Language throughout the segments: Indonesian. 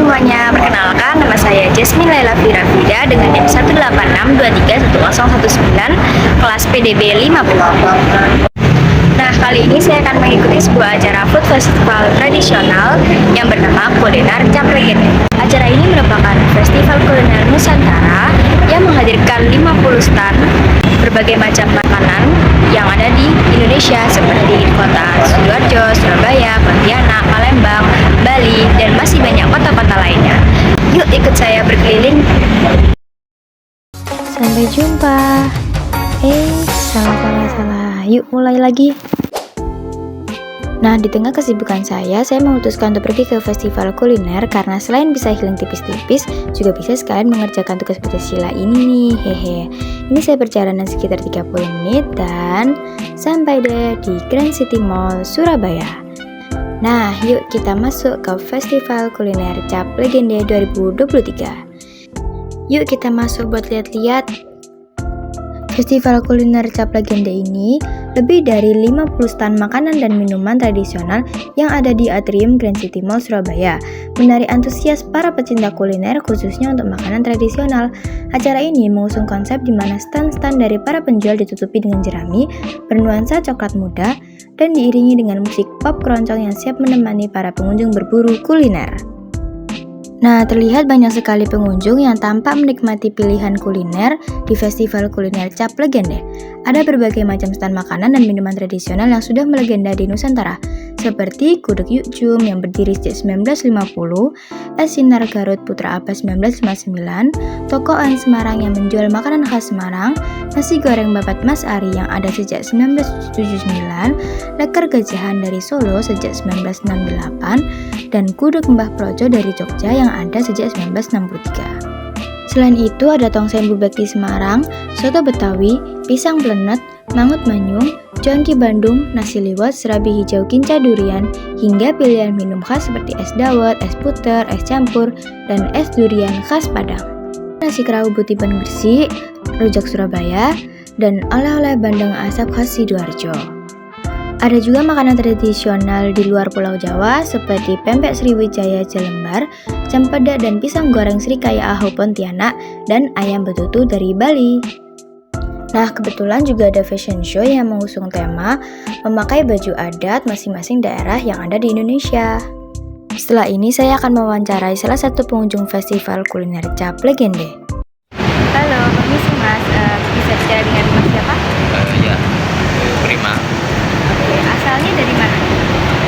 semuanya, perkenalkan nama saya Jasmine Laila Firafida dengan NIM 186231019 kelas PDB 50. Nah, kali ini saya akan mengikuti sebuah acara food festival tradisional yang bernama Kuliner Cap Legende. Acara ini merupakan festival kuliner Nusantara yang menghadirkan 50 stand berbagai macam makanan yang ada di Indonesia seperti di kota Sidoarjo, Surabaya, Pontianak, Palembang, Bali, dan masih banyak kota-kota lainnya. Yuk ikut saya berkeliling. Sampai jumpa. Salah. Yuk mulai lagi. Nah, di tengah kesibukan saya memutuskan untuk pergi ke festival kuliner karena selain bisa healing tipis-tipis, juga bisa sekalian mengerjakan tugas Pancasila ini nih, hehe. Ini saya perjalanan sekitar 30 menit dan sampai deh di Grand City Mall, Surabaya. Nah, yuk kita masuk ke Festival Kuliner Cap Legende 2023. Yuk kita masuk buat lihat-lihat. Festival Kuliner Cap Legende ini lebih dari 50 stand makanan dan minuman tradisional yang ada di atrium Grand City Mall Surabaya, menarik antusias para pecinta kuliner khususnya untuk makanan tradisional. Acara ini mengusung konsep di mana stand-stand dari para penjual ditutupi dengan jerami bernuansa coklat muda dan diiringi dengan musik pop keroncong yang siap menemani para pengunjung berburu kuliner. Nah, terlihat banyak sekali pengunjung yang tampak menikmati pilihan kuliner di Festival Kuliner Cap Legende. Ada berbagai macam stand makanan dan minuman tradisional yang sudah melegenda di Nusantara, seperti Gudeg Yukjum yang berdiri sejak 1950, Es Sinar Garut Putra Abbas 1959, Toko An Semarang yang menjual makanan khas Semarang, Nasi Goreng Babat Mas Ari yang ada sejak 1979, Leker Gajahan dari Solo sejak 1968, dan Gudeg Mbah Projo dari Jogja yang ada sejak 1963. Selain itu ada tongseng bubek di Semarang, soto Betawi, pisang blenet, mangut manyung, jongki Bandung, nasi liwet, serabi hijau kinca durian, hingga pilihan minum khas seperti es dawet, es puter, es campur, dan es durian khas Padang. Nasi kerawu Butipan Gresik, rujak Surabaya, dan oleh-oleh bandeng asap khas Sidoarjo. Ada juga makanan tradisional di luar Pulau Jawa seperti pempek Sriwijaya Jelembar, cempedak dan pisang goreng Srikaya Aho Pontianak, dan ayam betutu dari Bali. Nah, kebetulan juga ada fashion show yang mengusung tema memakai baju adat masing-masing daerah yang ada di Indonesia. Setelah ini saya akan mewawancarai salah satu pengunjung festival kuliner Cap Legende. Halo, permisi Mas, bisa bicara dengan Mas siapa? Ya, Prima. Oke, asalnya dari mana?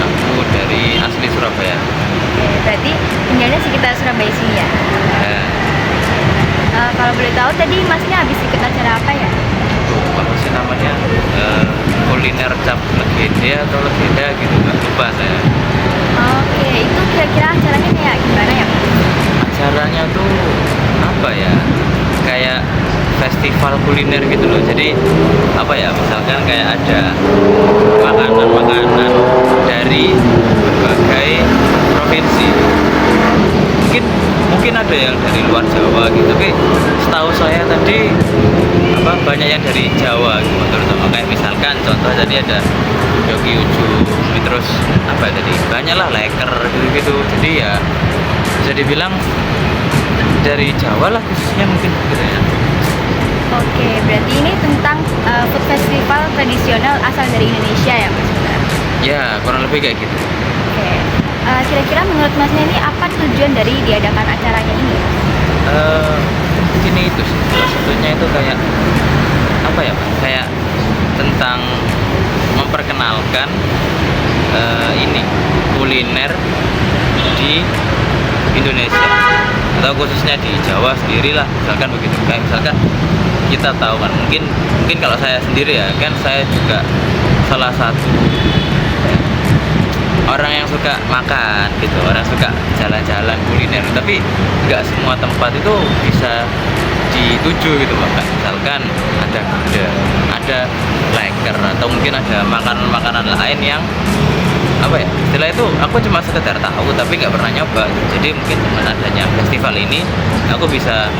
Aku dari asli Surabaya. Oke, berarti tinggalnya sekitar Surabaya sini ya? Kalau boleh tahu tadi Masnya habis ikut acara apa ya? Apa sih namanya? Kuliner Cap Legende atau Legenda gitu, nggak lupa saya. Oke, itu kira-kira acaranya kayak gimana ya? Acaranya tuh apa ya? Kayak festival kuliner gitu loh. Jadi apa ya? Misalkan kayak ada makanan-makanan dari berbagai provinsi. Mungkin ada yang dari luar Jawa gitu, tapi setahu saya tadi banyak yang dari Jawa gitu, terutama kayak misalkan contoh tadi ada Joki Uju, terus tadi banyak lah leker gitu. Jadi ya bisa dibilang dari Jawa lah khususnya mungkin gitu ya. Oke, berarti ini tentang food festival tradisional asal dari Indonesia ya Mas? Ya, kurang lebih kayak gitu. Oke, kira-kira menurut Masnya ini apa tujuan dari diadakan acaranya ini? Mungkin itu sih, salah satunya itu kayak apa ya Pak? Kayak tentang memperkenalkan ini kuliner di Indonesia atau khususnya di Jawa sendiri lah, misalkan begitu. Kayak misalkan kita tahu kan, mungkin kalau saya sendiri ya kan, saya juga salah satu orang yang suka makan gitu, orang suka jalan-jalan kuliner, tapi nggak semua tempat itu bisa dituju gitu Pak. Misalkan ada gudeg, ada leker, atau mungkin ada makanan-makanan lain yang apa ya, istilah itu aku cuma sekedar tahu tapi nggak pernah nyoba. Jadi mungkin dengan adanya festival ini aku bisa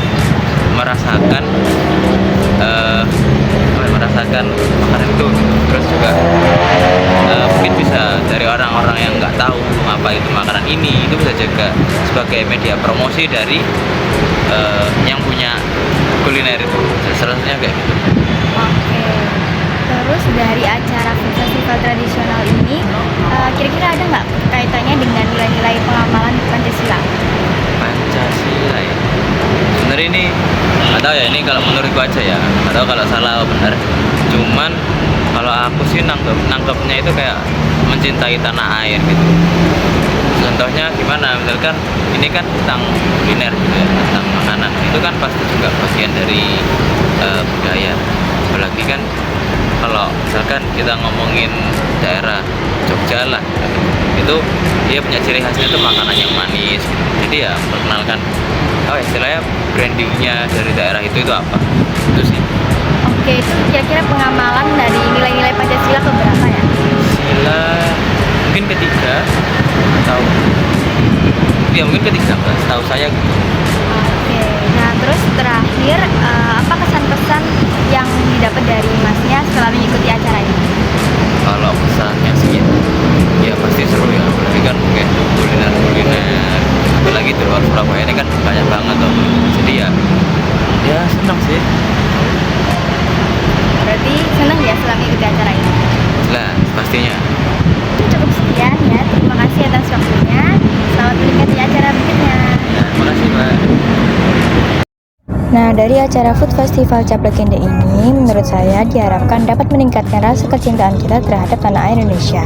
merasakan memperkenalkan makanan itu gitu. Terus juga mungkin bisa dari orang-orang yang nggak tahu apa itu makanan ini, itu bisa juga sebagai media promosi dari yang punya kuliner itu. Salah satunya kayak gitu. Oke. Terus dari acara food festival tradisional ini, kira-kira ada nggak kaitannya dengan nilai-nilai pengamalan Pancasila? Pancasila ya. Sebenarnya ini nggak tahu ya, ini kalau menurutku aja ya, nggak tahu kalau salah atau benar. Cuman kalau aku sih nangkepnya itu kayak mencintai tanah air gitu. Contohnya gimana? Misalkan ini kan tentang kuliner gitu ya, tentang makanan. Itu kan pasti juga bagian dari budaya. Apalagi kan kalau misalkan kita ngomongin daerah Jogja lah, itu dia punya ciri khasnya itu makanan yang manis gitu. Jadi ya perkenalkan, istilahnya brandingnya dari daerah itu apa, itu sih. Oke, itu kira-kira pengamalan dari nilai-nilai Pancasila keberapa ya? Sila mungkin ketiga, atau ya mungkin ketiga, tahu saya gitu. Oke, nah terus terakhir, apa kesan-pesan yang didapat dari masnya setelah mengikuti acara ini? Kalau pesannya sih ya pasti seru ya, apalagi kan kayak kuliner, apalagi di luar Surabaya ini kan banyak banget tuh. Jadi ya senang sih. Berarti senang ya setelah mengikuti acara ini? Lah pastinya. Cukup sekian ya, terima kasih atas waktunya. Selamat menikmati acara berikutnya. Ya, makasih Mbak. Nah, dari acara Food Festival Cap Legenda ini, menurut saya diharapkan dapat meningkatkan rasa kecintaan kita terhadap tanah air Indonesia,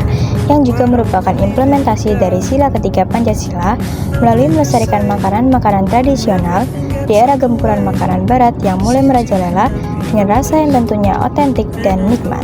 yang juga merupakan implementasi dari sila ketiga Pancasila melalui melestarikan makanan-makanan tradisional di era gempuran makanan barat yang mulai merajalela dengan rasa yang tentunya otentik dan nikmat.